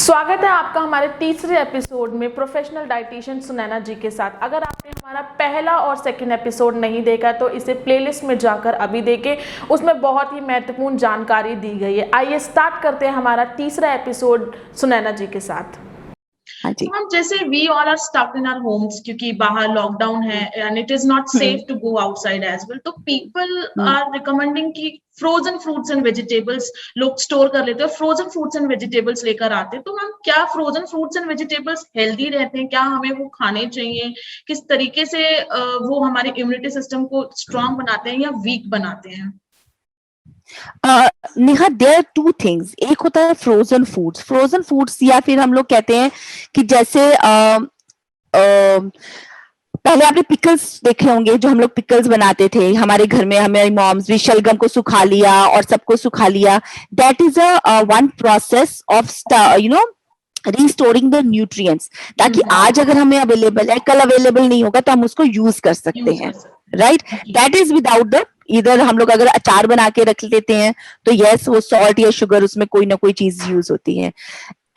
स्वागत है आपका हमारे तीसरे एपिसोड में प्रोफेशनल डाइटिशियन सुनैना जी के साथ। अगर आपने हमारा पहला और सेकंड एपिसोड नहीं देखा तो इसे प्लेलिस्ट में जाकर अभी देखें, उसमें बहुत ही महत्वपूर्ण जानकारी दी गई है। आइए स्टार्ट करते हैं हमारा तीसरा एपिसोड सुनैना जी के साथ। हाँ जी। हम जैसे we all are stuck in our homes क्योंकि बाहर लॉकडाउन है and it is not safe to go outside as well, तो पीपल आर रिकमेंडिंग कि फ्रोजन फ्रूट्स एंड वेजिटेबल्स लोग स्टोर कर लेते हैं, फ्रोजन फ्रूट्स एंड वेजिटेबल्स लेकर आते हैं। तो हम क्या frozen fruits and vegetables healthy रहते हैं? क्या हमें वो खाने चाहिए? किस तरीके से वो हमारे इम्यूनिटी सिस्टम को स्ट्रांग बनाते हैं या वीक बनाते हैं? Neha, there are two things. एक होता है फ्रोजन फूड्स या फिर हम लोग कहते हैं कि जैसे पहले आपने पिकल्स देखे होंगे, जो हम लोग पिकल्स बनाते थे हमारे घर में, हमारी मॉम्स भी शलगम को सुखा लिया और सबको सुखा लिया। That is a one process of restoring the nutrients, ताकि आज अगर हमें अवेलेबल है कल अवेलेबल नहीं होगा तो हम उसको यूज कर सकते हैं। Right, that is without the इधर हम लोग अगर अचार बना के रख लेते हैं तो यस, वो सॉल्ट या शुगर उसमें कोई ना कोई चीज यूज होती है।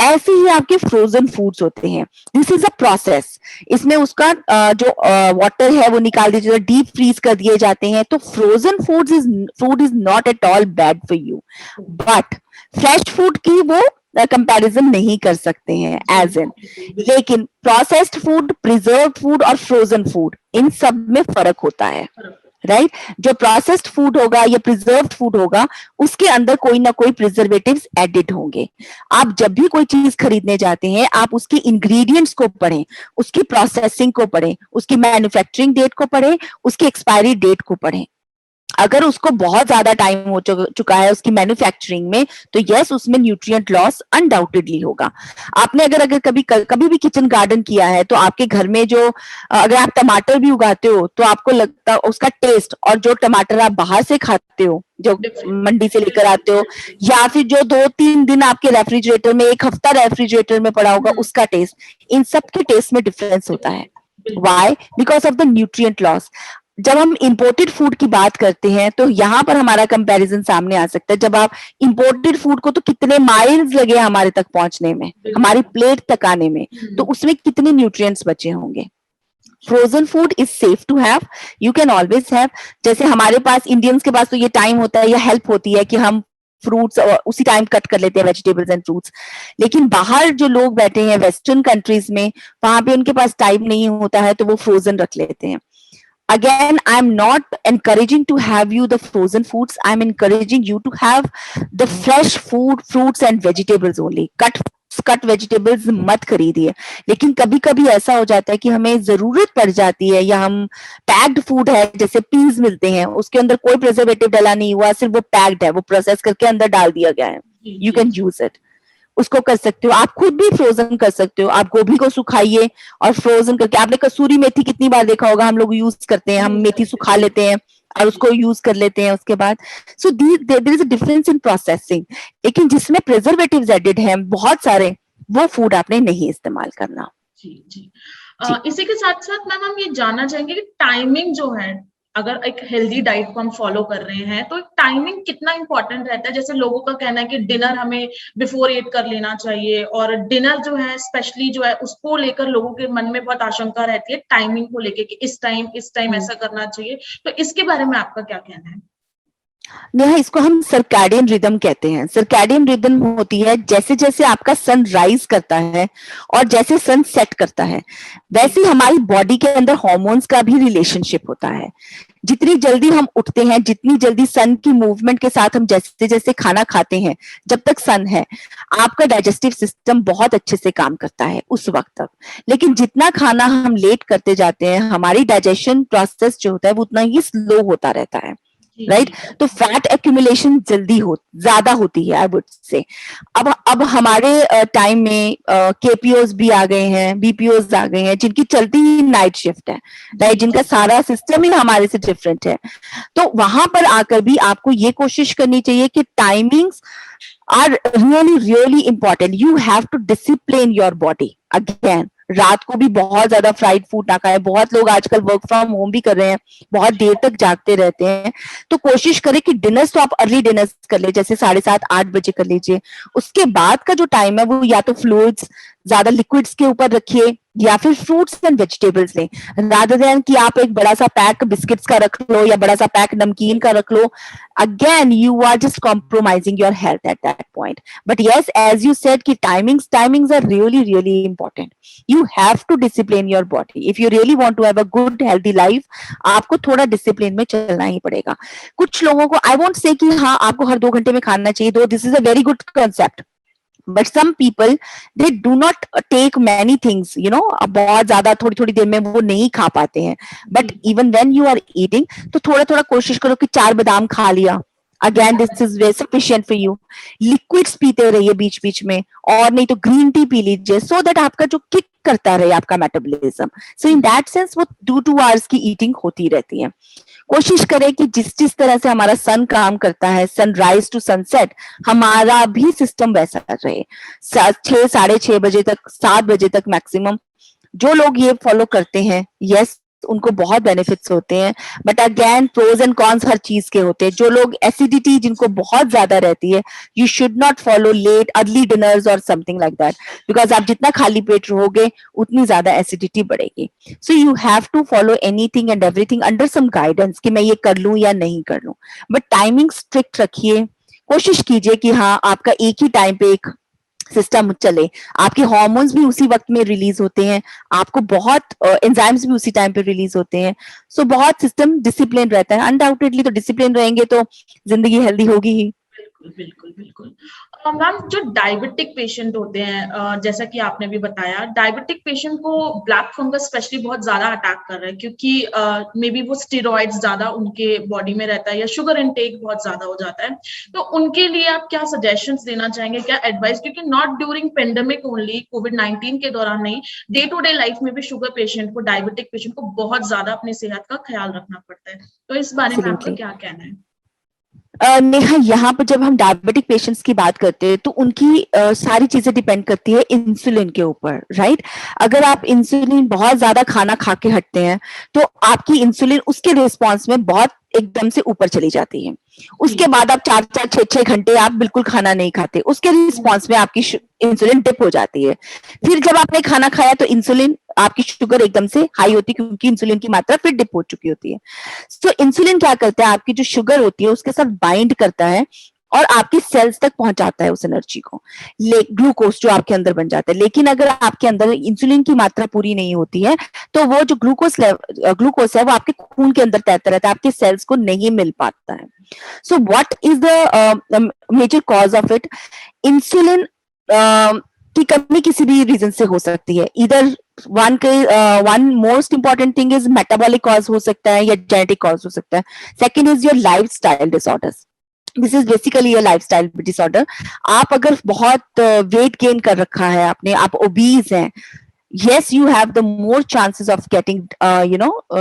ऐसे ही आपके फ्रोजन फूड्स होते हैं। This is a process. इसमें उसका जो वाटर है वो निकाल दिया, डीप फ्रीज कर दिए जाते हैं। तो frozen food is not at all bad for you, but fresh food की वो कंपैरिजन नहीं कर सकते हैं एज इन। लेकिन प्रोसेस्ड फूड, प्रिजर्व फूड और फ्रोजन फूड, इन सब में फर्क होता है। राइट, जो प्रोसेस्ड फूड होगा या प्रिजर्व्ड फूड होगा उसके अंदर कोई ना कोई प्रिजर्वेटिव्स एडिड होंगे। आप जब भी कोई चीज खरीदने जाते हैं आप उसके इंग्रेडिएंट्स को पढ़ें, उसकी प्रोसेसिंग को पढ़ें, उसकी मैन्युफैक्चरिंग डेट को पढ़ें, उसकी एक्सपायरी डेट को पढ़ें। अगर उसको बहुत ज्यादा टाइम हो चुका है उसकी मैन्युफैक्चरिंग में तो यस, उसमें न्यूट्रिएंट लॉस अनडाउटेडली होगा। आपने अगर कभी भी किचन गार्डन किया है तो आपके घर में जो अगर आप टमाटर भी उगाते हो तो आपको लगता उसका टेस्ट और जो टमाटर आप बाहर से खाते हो, जो मंडी से लेकर आते हो, या फिर जो 2-3 दिन आपके रेफ्रिजरेटर में, एक हफ्ता रेफ्रिजरेटर में पड़ा होगा, उसका टेस्ट, इन सब के टेस्ट में डिफरेंस होता है। Why? Because of the nutrient loss. जब हम इंपोर्टेड फूड की बात करते हैं तो यहाँ पर हमारा कंपैरिजन सामने आ सकता है। जब आप इंपोर्टेड फूड को, तो कितने माइल्स लगे हमारे तक पहुंचने में, हमारी प्लेट तक आने में, तो उसमें कितने न्यूट्रिएंट्स बचे होंगे। Frozen food is safe to have, you can always have. जैसे हमारे पास इंडियंस के पास तो ये टाइम होता है या हेल्प होती है कि हम फ्रूट्स उसी टाइम कट कर लेते हैं, वेजिटेबल्स एंड फ्रूट्स। लेकिन बाहर जो लोग बैठे हैं वेस्टर्न कंट्रीज में, वहां पे उनके पास टाइम नहीं होता है तो वो फ्रोजन रख लेते हैं। Again, I'm not encouraging to have you the frozen foods. I'm encouraging you to have the fresh food, fruits and vegetables only. Cut vegetables मत खरीदिए। लेकिन कभी कभी ऐसा हो जाता है कि हमें जरूरत पड़ जाती है, या हम पैक्ड फूड है, जैसे पीस मिलते हैं, उसके अंदर कोई प्रिजर्वेटिव डाला नहीं हुआ, सिर्फ वो पैक्ड है, वो प्रोसेस करके अंदर डाल दिया गया है। यू कैन यूज इट, उसको कर सकते हो। आप खुद भी फ्रोजन कर सकते हो। आप गोभी को सुखाइए और फ्रोजन करके, आपने कसूरी मेथी कितनी बार देखा होगा, हम लोग यूज करते हैं, हम मेथी सुखा लेते हैं और उसको यूज कर लेते हैं उसके बाद। So there is a difference in processing. लेकिन जिसमें प्रिजर्वेटिव्स एडिड हैं बहुत सारे, वो फूड आपने नहीं इस्तेमाल करना। जी जी। इसी के साथ साथ मैम हम ये जानना चाहेंगे कि टाइमिंग जो है, अगर एक हेल्दी डाइट को हम फॉलो कर रहे हैं तो टाइमिंग कितना इंपॉर्टेंट रहता है? जैसे लोगों का कहना है कि डिनर हमें बिफोर 8 कर लेना चाहिए, और डिनर जो है स्पेशली जो है उसको लेकर लोगों के मन में बहुत आशंका रहती है टाइमिंग को लेके कि इस टाइम ऐसा करना चाहिए। तो इसके बारे में आपका क्या कहना है? नेहा, इसको हम सर्कैडियन रिदम कहते हैं। सर्कैडियन रिदम होती है जैसे जैसे आपका सन राइज करता है और जैसे सन सेट करता है, वैसे हमारी बॉडी के अंदर हार्मोन्स का भी रिलेशनशिप होता है। जितनी जल्दी हम उठते हैं, जितनी जल्दी सन की मूवमेंट के साथ हम जैसे जैसे खाना खाते हैं, जब तक सन है आपका डाइजेस्टिव सिस्टम बहुत अच्छे से काम करता है उस वक्त तक। लेकिन जितना खाना हम लेट करते जाते हैं, हमारी डाइजेशन प्रोसेस जो होता है वो उतना ही स्लो होता रहता है। राइट, तो फैट एक्यूमुलेशन ज्यादा होती है, आई वुड से। अब हमारे टाइम में केपीओज भी आ गए हैं, बीपीओज आ गए हैं, जिनकी चलती ही नाइट शिफ्ट है। राइट, जिनका सारा सिस्टम ही हमारे से डिफरेंट है। तो वहां पर आकर भी आपको ये कोशिश करनी चाहिए कि timings are really really important. You have to discipline your body again. रात को भी बहुत ज्यादा फ्राइड फूड ना खाएं। बहुत लोग आजकल वर्क फ्रॉम होम भी कर रहे हैं, बहुत देर तक जागते रहते हैं। तो कोशिश करें कि डिनर्स तो आप अर्ली डिनर्स कर ले, जैसे 7:30-8 बजे कर लीजिए। उसके बाद का जो टाइम है वो या तो फ्लूइड्स, ज्यादा लिक्विड्स के ऊपर रखिए, या फिर फ्रूट्स एंड वेजिटेबल्स लें, रादर देन कि आप एक बड़ा सा पैक बिस्किट्स का रख लो या बड़ा सा पैक नमकीन का रख लो। Again you are just compromising your health at that point. But yes, as you said कि timings are really really important. You have to discipline your body if you really want to have a good healthy life. आपको थोड़ा discipline में चलना ही पड़ेगा। कुछ लोगों को I won't say कि हाँ आपको हर 2 घंटे में खाना चाहिए, though this is a very good concept, but some people they do not take many things, बहुत ज्यादा थोड़ी थोड़ी देर में वो नहीं खा पाते हैं। But even when you are eating तो थोड़ा थोड़ा कोशिश करो कि 4 बादाम खा लिया, again this is very sufficient for you. Liquids पीते रहिए बीच बीच में, और नहीं तो ग्रीन टी पी लीजिए, सो दैट आपका जो किक करता रहे आपका metabolism. So in that sense वो 2 आवर्स की ईटिंग होती रहती है। कोशिश करें कि जिस जिस तरह से हमारा सन काम करता है, सनराइज टू सनसेट, हमारा भी सिस्टम वैसा रहे। 6, 6:30 बजे तक, 7 बजे तक मैक्सिमम। जो लोग ये फॉलो करते हैं, यस उनको बहुत बेनिफिट्स होते हैं। But again pros and cons हर चीज के होते हैं। जो लोग एसिडिटी जिनको बहुत ज्यादा रहती है, you should not follow late early dinners और समथिंग लाइक दैट, बिकॉज आप जितना खाली पेट रहोगे उतनी ज्यादा एसिडिटी बढ़ेगी। So you have to follow anything and everything under some guidance कि मैं ये कर लूं या नहीं कर लूं। बट टाइमिंग स्ट्रिक्ट रखिए। कोशिश कीजिए कि हाँ आपका एक ही टाइम पे एक सिस्टम चले। आपके हार्मोन्स भी उसी वक्त में रिलीज होते हैं, आपको बहुत एंजाइम्स भी उसी टाइम पे रिलीज होते हैं। सो बहुत सिस्टम डिसिप्लिन रहता है। अनडाउटेडली तो डिसिप्लिन रहेंगे तो जिंदगी हेल्दी होगी ही। बिल्कुल बिल्कुल बिल्कुल। मैम, जो डायबिटिक पेशेंट होते हैं, जैसा कि आपने भी बताया, डायबिटिक पेशेंट को ब्लैक फंगस स्पेशली बहुत ज्यादा अटैक कर रहा है, क्योंकि मे बी वो स्टेरॉइड्स ज्यादा उनके बॉडी में रहता है या शुगर इनटेक बहुत ज्यादा हो जाता है। तो उनके लिए आप क्या सजेशंस देना चाहेंगे, क्या एडवाइस? क्योंकि नॉट ड्यूरिंग पेंडेमिक ओनली, कोविड-19 के दौरान नहीं, डे टू डे लाइफ में भी शुगर पेशेंट को, डायबिटिक पेशेंट को बहुत ज्यादा अपनी सेहत का ख्याल रखना पड़ता है। तो इस बारे में आपका क्या कहना है? नेहा, यहाँ पर जब हम डायबिटिक पेशेंट्स की बात करते हैं तो उनकी सारी चीजें डिपेंड करती है इंसुलिन के ऊपर, राइट? अगर आप इंसुलिन बहुत ज्यादा खाना खा के हटते हैं तो आपकी इंसुलिन उसके रिस्पॉन्स में बहुत एकदम से ऊपर चली जाती है। उसके बाद आप 4-4, 6-6 घंटे आप बिल्कुल खाना नहीं खाते, उसके रिस्पॉन्स में आपकी इंसुलिन डिप हो जाती है। फिर जब आपने खाना खाया तो इंसुलिन, आपकी शुगर एकदम से हाई होती है, क्योंकि इंसुलिन की मात्रा फिर डिप हो चुकी होती है। तो इंसुलिन क्या करता है, आपकी जो शुगर होती है उसके साथ बाइंड करता है और आपकी सेल्स तक पहुंचाता है उस एनर्जी को, ग्लूकोज जो आपके अंदर बन जाता है। लेकिन अगर आपके अंदर इंसुलिन की मात्रा पूरी नहीं होती है तो वो जो ग्लूकोज है वो आपके खून के अंदर तैरता रहता है, आपके सेल्स को नहीं मिल पाता है। So what is the major cause of it? Insulin की कमी किसी भी रीजन से हो सकती है। इधर one most important thing is metabolic cause हो सकता है या जेनेटिक कॉज हो सकता है। Second is your life style disorders. This is basically a lifestyle disorder. आप अगर बहुत वेट गेन कर रखा है आपने, आप ओबीज हैं, yes you have the more chances of getting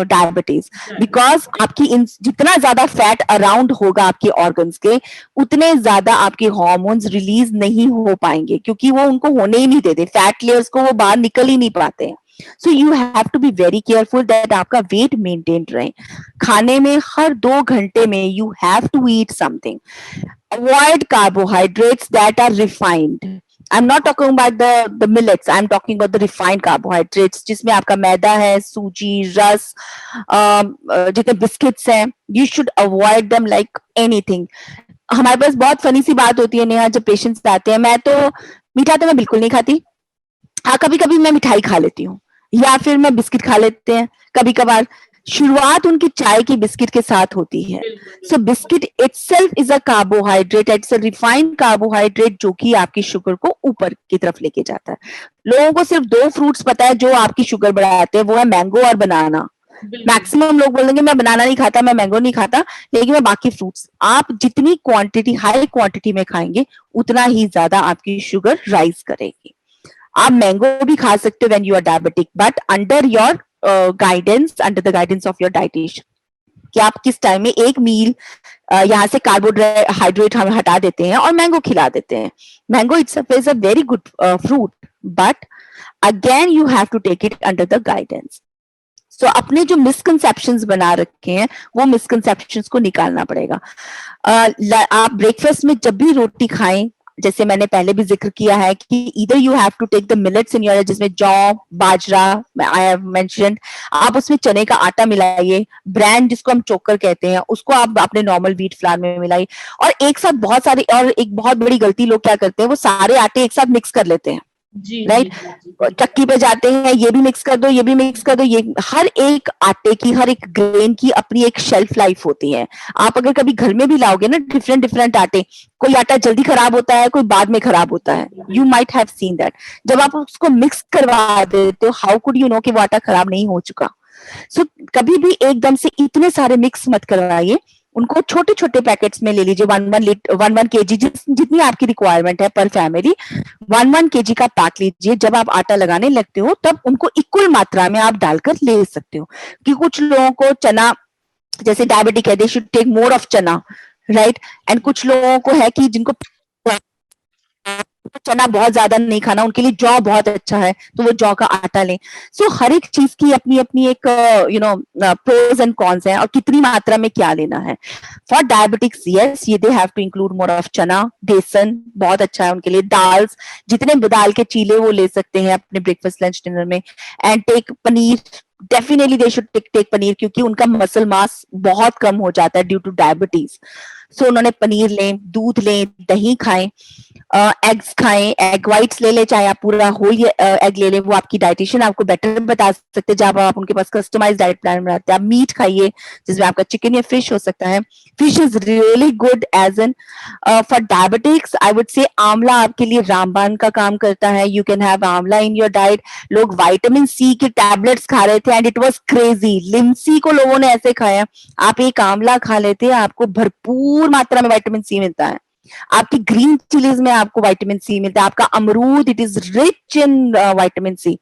diabetes, because आपकी जितना ज्यादा फैट अराउंड होगा आपके ऑर्गन्स के, उतने ज्यादा आपके हार्मोन्स रिलीज नहीं हो पाएंगे, क्योंकि वो उनको होने ही नहीं देते, फैट लेयर्स को वो बाहर निकल ही नहीं पाते हैं। So you have to be very careful that आपका वेट मेंटेन रहे। खाने में हर 2 घंटे में you have to eat something. Avoid carbohydrates that are refined. I'm not talking about the millets. I'm talking about the refined carbohydrates, जिसमें आपका मैदा है, सूजी, रस, जितने बिस्किट्स हैं, you should avoid them like anything. हमारे पास बहुत फनी सी बात होती है नेहा, जब पेशेंट्स आते हैं, मैं तो मीठा तो मैं बिल्कुल नहीं खाती, हाँ कभी कभी मैं मिठाई खा लेती हूँ, या फिर मैं बिस्किट खा लेते हैं कभी कभार। शुरुआत उनकी चाय की बिस्किट के साथ होती है। So biscuit itself is a carbohydrate, it's a refined carbohydrate जो कि आपकी शुगर को ऊपर की तरफ लेके जाता है। लोगों को सिर्फ 2 फ्रूट्स पता है जो आपकी शुगर बढ़ाते हैं, वो है मैंगो और बनाना। मैक्सिमम लोग बोलेंगे मैं बनाना नहीं खाता, मैं मैंगो नहीं खाता, लेकिन मैं बाकी फ्रूट्स। आप जितनी क्वांटिटी, हाई क्वांटिटी में खाएंगे उतना ही ज्यादा आपकी शुगर राइज करेगी। आप मैंगो भी खा सकते हो when you are diabetic, but under your guidance, under the guidance of your dietitian, कि आप किस टाइम में एक मील यहाँ से कार्बोहाइड्रेट हम हटा देते हैं और मैंगो खिला देते हैं। Mango it's a very good fruit, but Again, you have to take it under the guidance. So अपने जो misconceptions बना रखे हैं वो misconceptions को निकालना पड़ेगा. आप ब्रेकफास्ट में जब भी रोटी खाएं, जैसे मैंने पहले भी जिक्र किया है कि either you have to take the millets in your, जिसमें जौ, बाजरा, I have mentioned, आप उसमें चने का आटा मिलाइए, ब्रांड जिसको हम चोकर कहते हैं उसको आप अपने नॉर्मल व्हीट फ्लावर में मिलाइए, और एक साथ बहुत सारे, और एक बहुत बड़ी गलती लोग क्या करते हैं, वो सारे आटे एक साथ मिक्स कर लेते हैं, राइट. चक्की पे जाते हैं, ये भी मिक्स कर दो, ये भी मिक्स कर दो. ये हर एक आटे की, हर एक ग्रेन की अपनी एक शेल्फ लाइफ होती है. आप अगर कभी घर में भी लाओगे ना डिफरेंट डिफरेंट आटे, कोई आटा जल्दी खराब होता है, कोई बाद में खराब होता है. You might have seen that. जब आप उसको मिक्स करवा देते हो, हाउ कुड यू नो कि वो आटा खराब नहीं हो चुका. सो कभी भी एकदम से इतने सारे मिक्स मत करवाइए, उनको छोटे छोटे पैकेट्स में ले लीजिए. 1 kg जितनी आपकी रिक्वायरमेंट है पर फैमिली, 1 kg का पैक लीजिए. जब आप आटा लगाने लगते हो तब उनको इक्वल मात्रा में आप डालकर ले सकते हो. कि कुछ लोगों को चना, जैसे डायबिटिक है, they should take more of chana, right. And कुछ लोगों को है कि जिनको चना बहुत ज्यादा नहीं खाना, उनके लिए जौ बहुत अच्छा है, तो वो जौ का आटा लें. सो हर एक चीज की अपनी अपनी एक प्रोज एंड कॉन्स है, और कितनी मात्रा में क्या लेना है. फॉर डायबिटिक्स, यस, ये they have to include more of chana, बेसन बहुत अच्छा है उनके लिए. दाल्स, जितने दाल के चीले वो ले सकते हैं अपने ब्रेकफास्ट, लंच, डिनर में. And take paneer, definitely they should take paneer, क्योंकि उनका मसल मास बहुत कम हो जाता है ड्यू टू डायबिटीज. सो उन्होंने पनीर लें, दूध लें, दही खाएं, एग्स खाएं, एग व्हाइट्स ले लें, चाहे आप पूरा होल एग ले लें, वो आपकी डाइटिशियन आपको बेटर बता सकते हैं जब आप उनके पास कस्टमाइज डाइट प्लान बनाते हैं. आप मीट खाइए, जिसमें आपका चिकन या फिश हो सकता है. Fish is really good as an for diabetics. I would say आंवला आपके लिए रामबाण का काम करता है. यू कैन हैव आंवला इन योर डाइट. लोग विटामिन सी के टैबलेट्स खा रहे थे and it was crazy. Limcee को लोगों ने ऐसे खाया. आप एक आंवला खा लेते हैं, आपको भरपूर मात्रा में विटामिन सी मिलता है. आपकी ग्रीन चिलीज में आपको विटामिन सी मिलता है. आपका अमरूद, it is rich in vitamin C.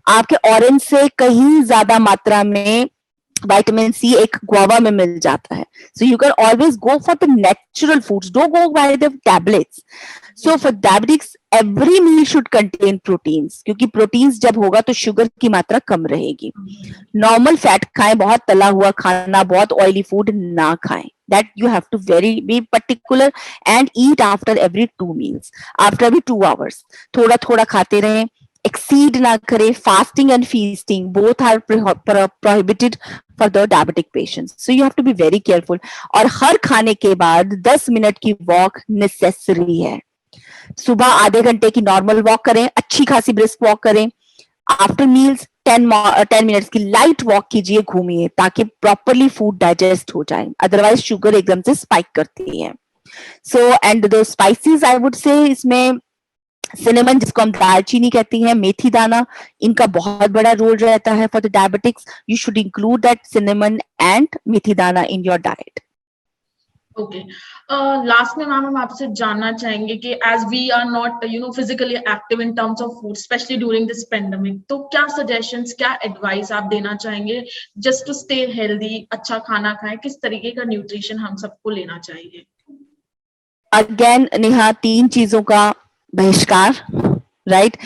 आपके ऑरेंज से कहीं ज्यादा मात्रा में विटामिन सी एक गुआवा में मिल जाता है. So you can always go for the natural foods, don't go by the tablets. So for diabetics, every meal should contain proteins, क्योंकि प्रोटीन्स जब होगा तो शुगर की मात्रा कम रहेगी. नॉर्मल फैट खाएं, बहुत तला हुआ खाना, बहुत ऑयली फूड ना खाएं. That you have to be particular and eat after every 2 meals, after every 2 hours. थोड़ा थोड़ा खाते रहें, exceed ना करें. Fasting and feasting both are prohibited for the diabetic patients. So you have to be very careful. और हर खाने के बाद 10 मिनट की वॉक नेसेसरी है. सुबह आधे घंटे की नॉर्मल वॉक करें, अच्छी खासी ब्रिस्क वॉक करें. आफ्टर मील्स 10 मिनट्स की लाइट वॉक कीजिए, घूमिए, ताकि प्रॉपरली फूड डाइजेस्ट हो जाए. अदरवाइज शुगर एकदम से स्पाइक करती है. So and the spices, I would से इसमें सिनेमन, जिसको हम दालचीनी कहती हैं, मेथी दाना, इनका बहुत बड़ा रोल रहता है for the diabetics. You should include that cinnamon and methi dana in your diet. Okay, last में मैम हम आपसे जानना चाहेंगे कि as we are not physically active in terms of food, specially during this pandemic, तो क्या सजेशंस, क्या एडवाइस आप देना चाहेंगे जस्ट टू स्टे हेल्दी, अच्छा खाना खाएं, किस तरीके का न्यूट्रिशन हम सबको लेना चाहिए? अगेन नेहा, 3 चीजों का बहिष्कार, राइट.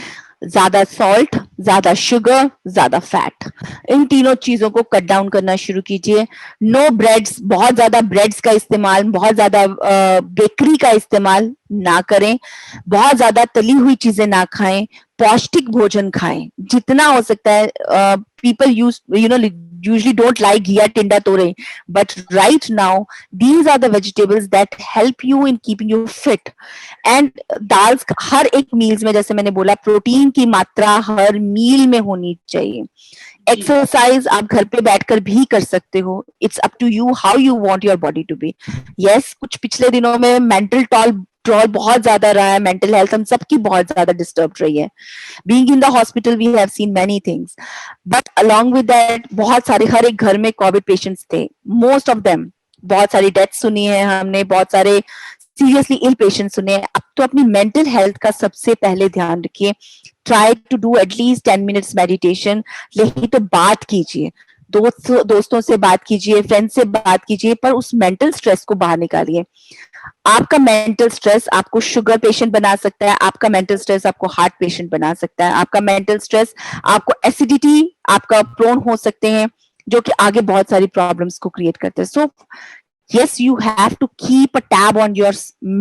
ज्यादा सॉल्ट, ज्यादा शुगर, ज्यादा फैट, इन तीनों चीजों को कट डाउन करना शुरू कीजिए. नो ब्रेड्स, बहुत ज्यादा ब्रेड्स का इस्तेमाल, बहुत ज्यादा बेकरी का इस्तेमाल ना करें. बहुत ज्यादा तली हुई चीजें ना खाएं. पौष्टिक भोजन खाएं जितना हो सकता है. people usually don't like ghee tinda tore, but right now these are the vegetables that help you in keeping you fit. And dals हर एक मील्स में, जैसे मैंने बोला, प्रोटीन की मात्रा हर मील में होनी चाहिए. एक्सरसाइज आप घर पे बैठकर भी कर सकते हो. It's up to you how you want your body to be. Yes, कुछ पिछले दिनों में मेंटल ट्रॉल बहुत ज्यादा रहा है. मेंटल हेल्थ हम सबकी बहुत ज्यादा डिस्टर्ब रही है. Being in the hospital we have seen many things, but along with that बहुत सारे, हर एक घर में कोविड पेशेंट्स थे, मोस्ट ऑफ देम. बहुत सारी डेथ्स सुनी है हमने, बहुत सारे सीरियसली इल पेशेंट सुने. अब तो अपनी मेंटल हेल्थ का सबसे पहले ध्यान रखिए. Try to do at least 10 minutes meditation. यही तो बात कीजिए. दोस्तों से बात कीजिए, फ्रेंड से बात कीजिए, पर उस मेंटल स्ट्रेस को बाहर निकालिए। आपका मेंटल स्ट्रेस आपको शुगर पेशेंट बना सकता है, आपका मेंटल स्ट्रेस आपको हार्ट पेशेंट बना सकता है, आपका मेंटल स्ट्रेस आपको एसिडिटी आपका प्रोन हो सकते हैं, जो कि आगे बहुत सारी प्रॉब्लम्स को क्रिएट करते हैं। सो yes, you have to keep a tab on your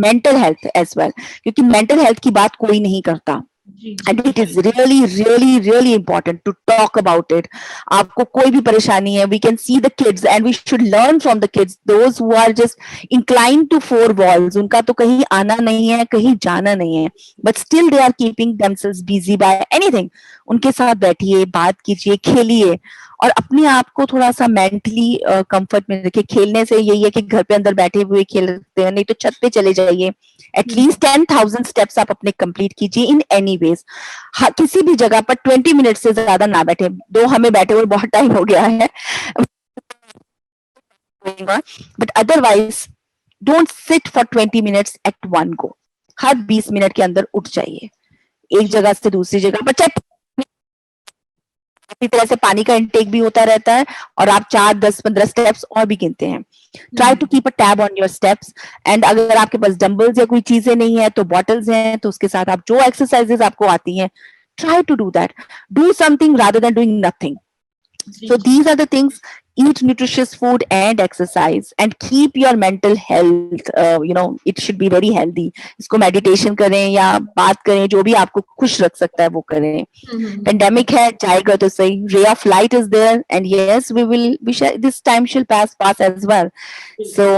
mental health as well, क्योंकि मेंटल हेल्थ की बात कोई नहीं करता। And it is really, really, really important to talk about it. आपको कोई भी परेशानी है, we can see the kids and we should learn from the kids. Those who are just inclined to four walls, उनका तो कहीं आना नहीं है, कहीं जाना नहीं है, but still they are keeping themselves busy by anything. उनके साथ बैठिए, बात कीजिए, खेलिए और अपने आप को थोड़ा सा मेंटली कंफर्ट में रखिए। खेलने से यही है कि घर पे अंदर बैठे हुए खेल सकते हैं, नहीं तो छत पे चले जाइए। एटलीस्ट 10,000 स्टेप्स आप अपने कंप्लीट कीजिए इन एनी वेज। किसी भी जगह पर 20 मिनट से ज्यादा ना बैठे, दो हमें बैठे हुए बहुत टाइम हो गया है, but otherwise don't sit for 20 minutes at one go. हर 20 मिनट के अंदर उठ जाइए, एक जगह से दूसरी जगह। बच्चा इसी तरह से पानी का इंटेक भी होता रहता है और आप 4, 10, 15 स्टेप्स और भी गिनते हैं। Try to keep a tab on your steps. And अगर आपके पास डंबल्स या कोई चीजें नहीं है तो बॉटल्स हैं, तो उसके साथ आप जो एक्सरसाइजेस आपको आती हैं, try to do that. Do something rather than doing nothing. So these are the things. Eat nutritious food and exercise and keep your mental health, it should be very healthy. इसको meditation करें या बात करें, जो भी आपको खुश रख सकता है वो करें। Pandemic है, जाएगा तो सही। Ray of light is there and yes, this time shall pass as well. So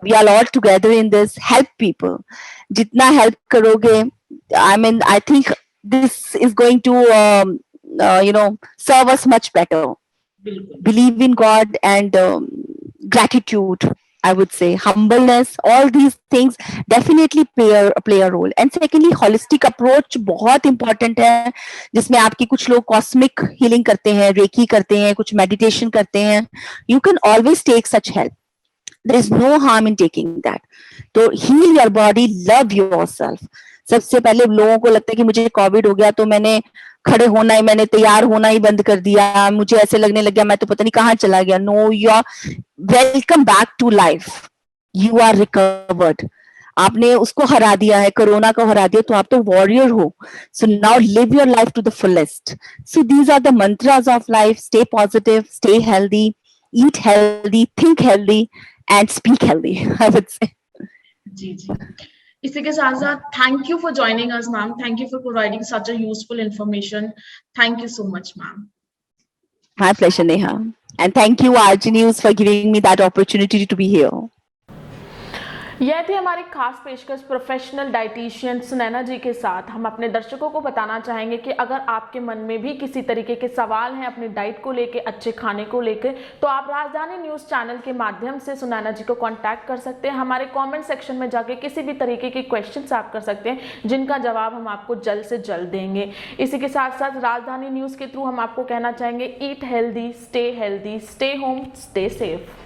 we are all together in this. Help people. जितना help करोगे, I think this is going to serve us much better. Believe in God and gratitude, I would say, humbleness, all these things definitely play a role. And secondly, holistic approach बहुत important है, जिसमें आपकी कुछ लोग cosmic healing करते हैं, reiki करते हैं, कुछ meditation करते हैं. You can always take such help. There is no harm in taking that. तो heal your body, love yourself. सबसे पहले लोगों को लगता है कि मुझे कोविड हो गया तो मैंने खड़े होना ही, मैंने तैयार होना ही बंद कर दिया, मुझे ऐसे लगने लग गया मैं तो पता नहीं कहाँ चला गया। No, you are welcome back to life, you are recovered. आपने उसको हरा दिया है, कोरोना को हरा दिया, तो आप तो वॉरियर हो। So now live your life to the fullest. So these are the mantras of life. Stay positive, stay healthy, eat healthy, think healthy and speak healthy, I would say. जी जी, इसी के साथ साथ thank you for joining us ma'am, thank you for providing such a useful information, thank you so much ma'am. My pleasure, Neha, and thank you RG News for giving me that opportunity to be here. यह थी हमारी खास पेशकश professional dietitian Sunaina जी के साथ। हम अपने दर्शकों को बताना चाहेंगे कि अगर आपके मन में भी किसी तरीके के सवाल हैं अपनी डाइट को लेके, अच्छे खाने को लेके, तो आप राजधानी न्यूज़ चैनल के माध्यम से सुनैना जी को कांटेक्ट कर सकते हैं। हमारे कमेंट सेक्शन में जाके किसी भी तरीके के क्वेश्चंस आप कर सकते हैं, जिनका जवाब हम आपको जल्द से जल्द देंगे। इसी के साथ साथ राजधानी न्यूज़ के थ्रू हम आपको कहना चाहेंगे, eat healthy, stay home, stay safe.